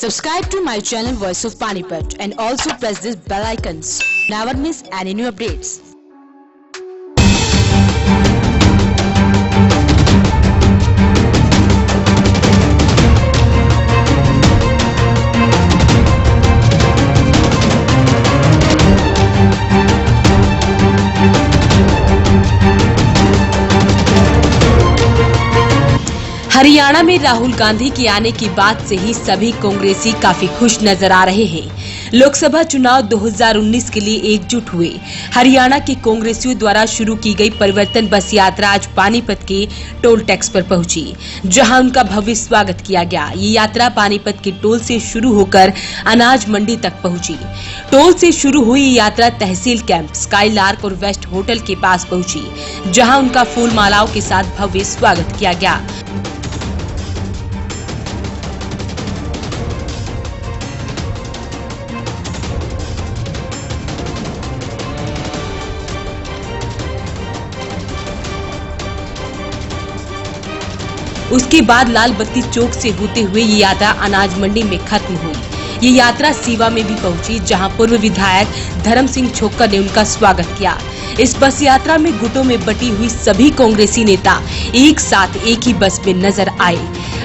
Subscribe to my channel Voice of Panipat and also press this bell icons. Never miss any new updates. Haryana में राहुल गांधी के आने की बात से ही सभी कांग्रेसी काफी खुश नजर आ रहे हैं। लोकसभा चुनाव 2019 के लिए एकजुट हुए हरियाणा के कांग्रेसियों द्वारा शुरू की गई परिवर्तन बस यात्रा आज पानीपत के टोल टैक्स पर पहुंची, जहां उनका भव्य स्वागत किया गया। ये यात्रा पानीपत के टोल से शुरू होकर अनाज मंडी तक पहुंची। टोल से शुरू हुई यात्रा तहसील कैंप, स्काईलार्क और वेस्ट होटल के पास पहुंची, जहां उनका फूल मालाओं के साथ भव्य स्वागत किया गया। उसके बाद लाल बत्ती चौक से होते हुए ये यात्रा अनाज मंडी में खत्म हुई। ये यात्रा सीवा में भी पहुंची, जहां पूर्व विधायक धर्म सिंह छोक्कर ने उनका स्वागत किया। इस बस यात्रा में गुटों में बटी हुई सभी कांग्रेसी नेता एक साथ एक ही बस में नजर आए।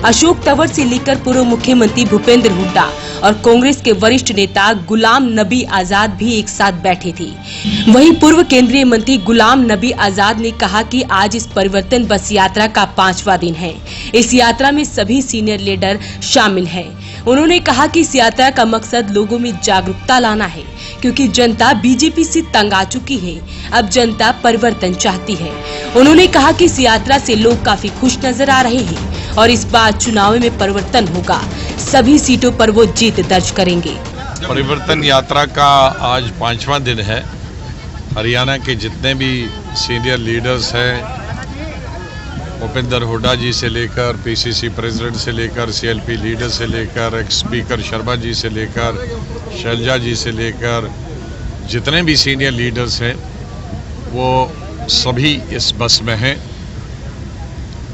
अशोक तंवर से लेकर पूर्व मुख्यमंत्री भूपेंद्र हुड्डा और कांग्रेस के वरिष्ठ नेता गुलाम नबी आजाद भी एक साथ बैठे थे। वहीं पूर्व केंद्रीय मंत्री गुलाम नबी आजाद ने कहा कि आज इस परिवर्तन बस यात्रा का 5वां दिन है। इस यात्रा में सभी सीनियर लीडर शामिल हैं। उन्होंने कहा कि इस यात्रा का मकसद लोगों में जागरूकता लाना है, क्योंकि जनता बीजेपी से तंग आ चुकी है। अब जनता परिवर्तन चाहती है। उन्होंने कहा कि इस यात्रा से लोग काफी खुश नजर आ रहे हैं और इस बार चुनाव में परिवर्तन होगा। सभी सीटों पर वो जीत दर्ज करेंगे। परिवर्तन यात्रा का आज 5वां दिन है। हरियाणा के जितने भी सीनियर लीडर्स हैं, भूपेंद्र हुड्डा जी से लेकर पीसीसी प्रेसिडेंट से लेकर सीएलपी लीडर से लेकर एक्स स्पीकर शर्मा जी से लेकर शैलजा जी से लेकर जितने भी सीनियर लीडर्स हैं, वो सभी इस बस में हैं।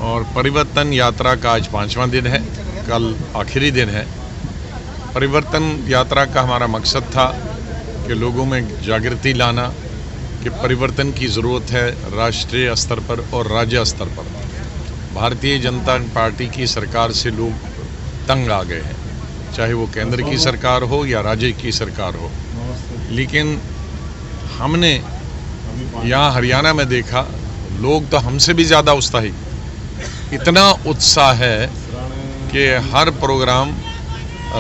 और परिवर्तन यात्रा का आज 5वां दिन है, कल आखिरी दिन है। परिवर्तन यात्रा का हमारा मकसद था कि लोगों में जागृति लाना कि परिवर्तन की ज़रूरत है राष्ट्रीय स्तर पर और राज्य स्तर पर। भारतीय जनता पार्टी की सरकार से लोग तंग आ गए हैं, चाहे वो केंद्र की सरकार हो या राज्य की सरकार हो। लेकिन हमने यहाँ हरियाणा में देखा, लोग तो हमसे भी ज़्यादा उत्साही, इतना उत्साह है कि हर प्रोग्राम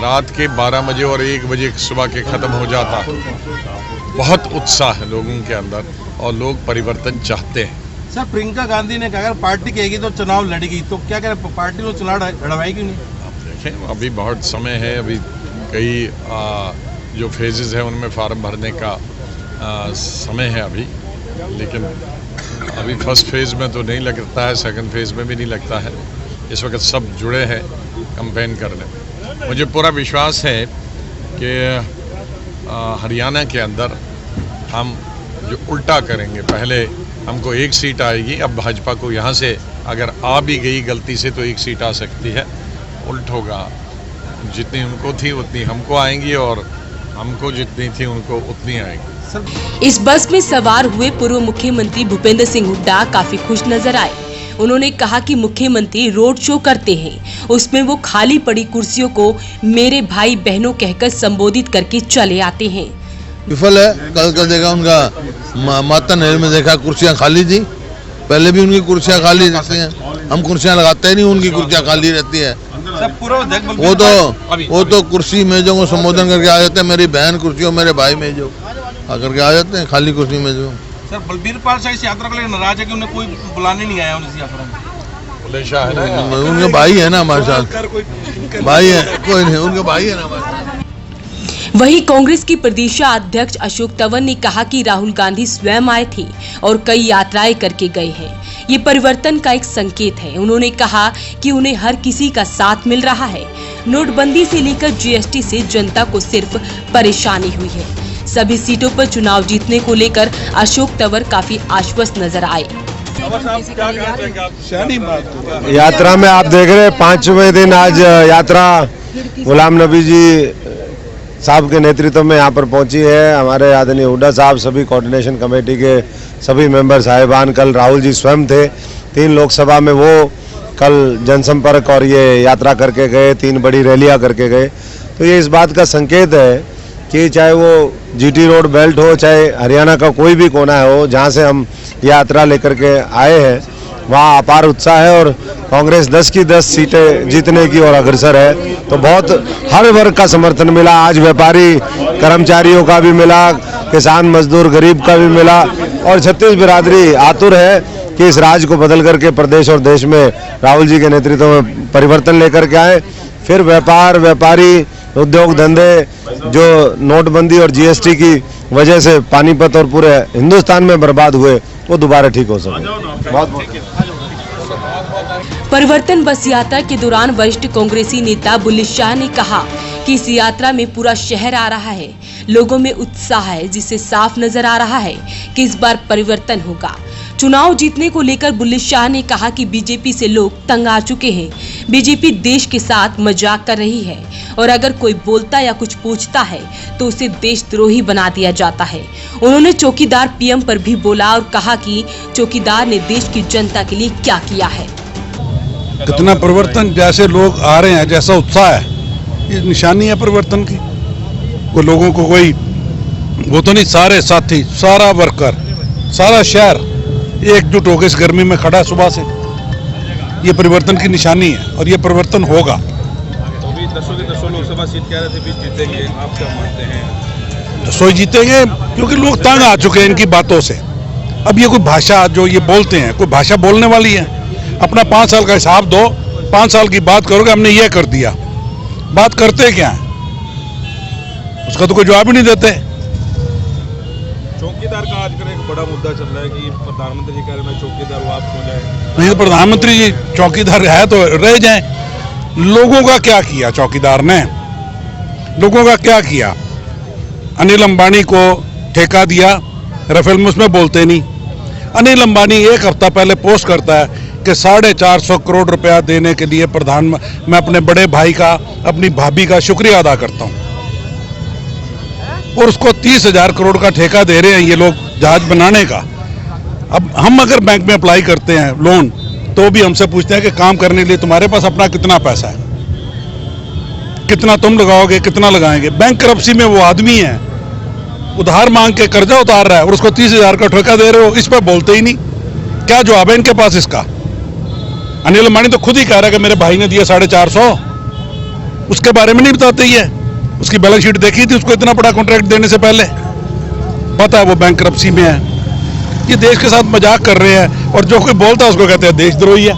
रात के 12 बजे और 1 बजे सुबह के ख़त्म हो जाता। बहुत उत्साह है लोगों के अंदर और लोग परिवर्तन चाहते हैं। सर, प्रियंका गांधी ने कहा अगर पार्टी कहेगी तो चुनाव लड़ेगी, तो क्या करें, पार्टी में चुनाव लड़वाएगी नहीं? आप देखें, अभी बहुत समय है। अभी कई जो फेजेस है उनमें फार्म भरने का समय है अभी। लेकिन अभी फर्स्ट फेज़ में तो नहीं लगता है, सेकंड फेज़ में भी नहीं लगता है। इस वक्त सब जुड़े हैं कैंपेन करने में। मुझे पूरा विश्वास है कि हरियाणा के अंदर हम जो उल्टा करेंगे, पहले हमको 1 सीट आएगी, अब भाजपा को यहाँ से अगर आ भी गई गलती से तो 1 सीट आ सकती है। उल्ट होगा, जितनी उनको थी उतनी हमको आएंगी और हमको जितनी थी उनको उतनी आएंगी। इस बस में सवार हुए पूर्व मुख्यमंत्री भूपेंद्र सिंह हुड्डा काफी खुश नजर आए। उन्होंने कहा कि मुख्यमंत्री रोड शो करते हैं, उसमें वो खाली पड़ी कुर्सियों को मेरे भाई बहनों कहकर संबोधित करके चले आते हैं। विफल है। कल का देखा उनका माता नहर में देखा, कुर्सियां खाली थी। पहले भी उनकी कुर्सियां खाली रहती हैं, हम कुर्सियां लगाते ही नहीं, उनकी कुर्सियां खाली रहती है। वो तो कुर्सी मेजों को संबोधन करके आ जाते हैं, मेरी बहन कुर्सी हो, मेरे भाई मेजो आकर के आ जाते हैं, खाली कुर्सी मेजो। सर, बलबीर पाल शाह इस यात्रा को लेकर नाराज है कि उन्हें कोई बुलाने नहीं आया इस यात्रा में। शाह है ना, उनके भाई है ना हमारे साथ, भाई है, कोई नहीं, उनके भाई है ना हमारे साथ। वहीं कांग्रेस की प्रदेशाध्यक्ष अशोक तंवर ने कहा कि राहुल गांधी स्वयं आए थे और कई यात्राएं करके गए हैं। ये परिवर्तन का एक संकेत है। उन्होंने कहा कि उन्हें हर किसी का साथ मिल रहा है। नोटबंदी से लेकर जीएसटी से जनता को सिर्फ परेशानी हुई है। सभी सीटों पर चुनाव जीतने को लेकर अशोक तंवर काफी आश्वस्त नजर आए। यात्रा में आप देख रहे हैं 5वें दिन आज यात्रा गुलाम नबी जी साहब के नेतृत्व में यहाँ पर पहुंची है। हमारे आदरणीय हुड्डा साहब, सभी कोऑर्डिनेशन कमेटी के सभी मेंबर साहिबान, कल राहुल जी स्वयं थे 3 लोकसभा में, वो कल जनसंपर्क और ये यात्रा करके गए, 3 बड़ी रैलियां करके गए। तो ये इस बात का संकेत है कि चाहे वो जीटी रोड बेल्ट हो, चाहे हरियाणा का कोई भी कोना हो, जहाँ से हम यात्रा लेकर के आए हैं, वहाँ अपार उत्साह है और कांग्रेस 10 की 10 सीटें जीतने की ओर अग्रसर है। तो बहुत हर वर्ग का समर्थन मिला, आज व्यापारी कर्मचारियों का भी मिला, किसान मजदूर गरीब का भी मिला, और छत्तीस बिरादरी आतुर है कि इस राज को बदल करके प्रदेश और देश में राहुल जी के नेतृत्व में परिवर्तन लेकर के आए। फिर व्यापारी उद्योग धंधे जो नोटबंदी और जीएसटी की वजह से पानीपत और पूरे हिंदुस्तान में बर्बाद हुए, वो दोबारा ठीक हो सके। बहुत परिवर्तन बस यात्रा के दौरान वरिष्ठ कांग्रेसी नेता बुल्ले शाह ने कहा कि इस यात्रा में पूरा शहर आ रहा है, लोगों में उत्साह है, जिससे साफ नजर आ रहा है कि इस बार परिवर्तन होगा। चुनाव जीतने को लेकर बुल्ले शाह ने कहा कि बीजेपी से लोग तंग आ चुके हैं, बीजेपी देश के साथ मजाक कर रही है और अगर कोई बोलता या कुछ पूछता है तो उसे देशद्रोही बना दिया जाता है। उन्होंने चौकीदार पीएम पर भी बोला और कहा कि चौकीदार ने देश की जनता के लिए क्या किया है। कितना परिवर्तन, जैसे लोग आ रहे हैं, जैसा उत्साह है, ये निशानी है परिवर्तन की। कोई लोगों को कोई वो तो नहीं, सारे साथी, सारा वर्कर, सारा शहर एकजुट होकर इस गर्मी में खड़ा सुबह से, ये परिवर्तन की निशानी है और ये परिवर्तन होगा। तो अभी 10 लोकसभा सीट कह रहे थे भी जीतेंगे, आप क्या मानते हैं? 10 जीतेंगे क्योंकि लोग तंग आ चुके हैं इनकी बातों से। अब ये कोई भाषा जो ये बोलते हैं, कोई भाषा बोलने वाली है? अपना 5 साल का हिसाब दो, 5 साल की बात करोगे हमने ये कर दिया, बात करते क्या है? उसका तो कोई जवाब ही नहीं देते। चौकीदार का आजकल एक बड़ा मुद्दा चल रहा है कि प्रधानमंत्री जी कह रहे हैं मैं चौकीदार वापस हो जाए। नहीं तो प्रधानमंत्री जी चौकीदार है तो रह जाएं। लोगों का क्या किया चौकीदार ने? लोगों का क्या किया? अनिल अंबानी को ठेका दिया, राफेल में उसमें बोलते नहीं। अनिल अंबानी 1 हफ्ता पहले पोस्ट करता है कि 450 करोड़ रुपया देने के लिए मैं अपने बड़े भाई का, अपनी भाभी का शुक्रिया अदा करता हूं, और उसको 30,000 करोड़ का ठेका दे रहे हैं ये लोग जहाज बनाने का। अब हम अगर बैंक में अप्लाई करते हैं लोन, तो भी हमसे पूछते हैं कि काम करने के लिए तुम्हारे पास अपना कितना पैसा है, कितना तुम लगाओगे, कितना लगाएंगे? बैंक करप्सी में वो आदमी है, उधार मांग के कर्जा उतार रहा है और उसको 30,000 का ठेका दे रहे हो, इस पर बोलते ही नहीं। क्या जवाब है इनके पास इसका? अनिल अंबानी तो खुद ही कह रहा है कि मेरे भाई ने दिया 450, उसके बारे में नहीं बताते ही है। उसकी बैलेंस शीट देखी थी, उसको इतना बड़ा कॉन्ट्रैक्ट देने से पहले पता है वो बैंक करप्सी में है। ये देश के साथ मजाक कर रहे हैं और जो कोई बोलता है उसको कहते हैं देशद्रोही है।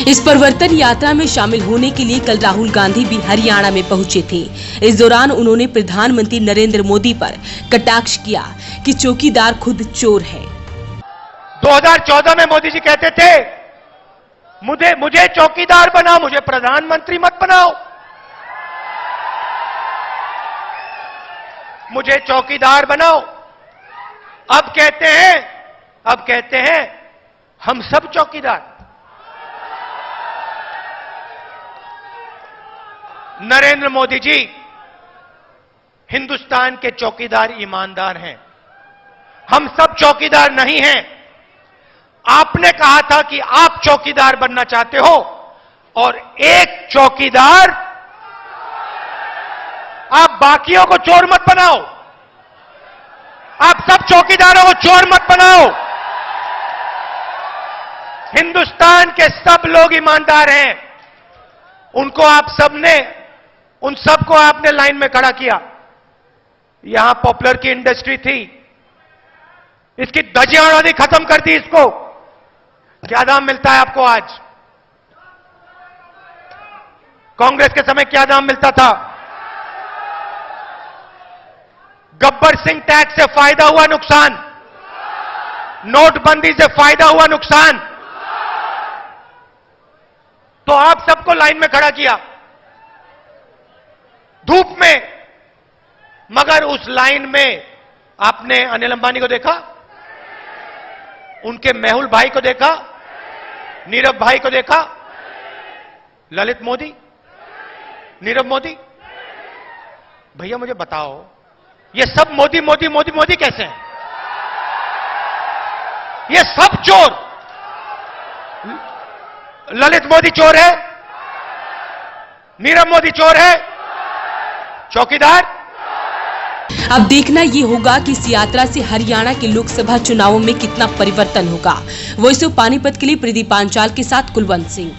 इस परिवर्तन यात्रा में शामिल होने के लिए कल राहुल गांधी भी हरियाणा में पहुंचे थे। इस दौरान उन्होंने प्रधानमंत्री नरेंद्र मोदी पर कटाक्ष किया कि चौकीदार खुद चोर है। 2014 में मोदी जी कहते थे मुझे चौकीदार बनाओ, मुझे प्रधानमंत्री मत बनाओ, मुझे चौकीदार बनाओ। अब कहते हैं हम सब चौकीदार। नरेंद्र मोदी जी हिंदुस्तान के चौकीदार ईमानदार हैं, हम सब चौकीदार नहीं हैं। आपने कहा था कि आप चौकीदार बनना चाहते हो और एक चौकीदार, आप बाकियों को चोर मत बनाओ, आप सब चौकीदारों को चोर मत बनाओ। हिंदुस्तान के सब लोग ईमानदार हैं, उनको आप सबने, उन सबको आपने लाइन में खड़ा किया। यहां पॉपुलर की इंडस्ट्री थी, इसकी धजियां उड़ानी खत्म कर दी। इसको क्या दाम मिलता है आपको आज? कांग्रेस के समय क्या दाम मिलता था? गब्बर सिंह टैक्स से फायदा हुआ नुकसान, नोटबंदी से फायदा हुआ नुकसान, तो आप सबको लाइन में खड़ा किया धूप में। मगर उस लाइन में आपने अनिल अंबानी को देखा, उनके मेहुल भाई को देखा, नीरव भाई को देखा, ललित मोदी, नीरव मोदी? भैया मुझे बताओ, ये सब मोदी मोदी मोदी मोदी कैसे हैं? ये सब चोर। ललित मोदी चोर है, नीरव मोदी चोर है, चौकीदार। अब देखना ये होगा कि इस यात्रा से हरियाणा के लोकसभा चुनावों में कितना परिवर्तन होगा। वॉइस ऑफ पानीपत के लिए प्रदीप पांचाल के साथ कुलवंत सिंह।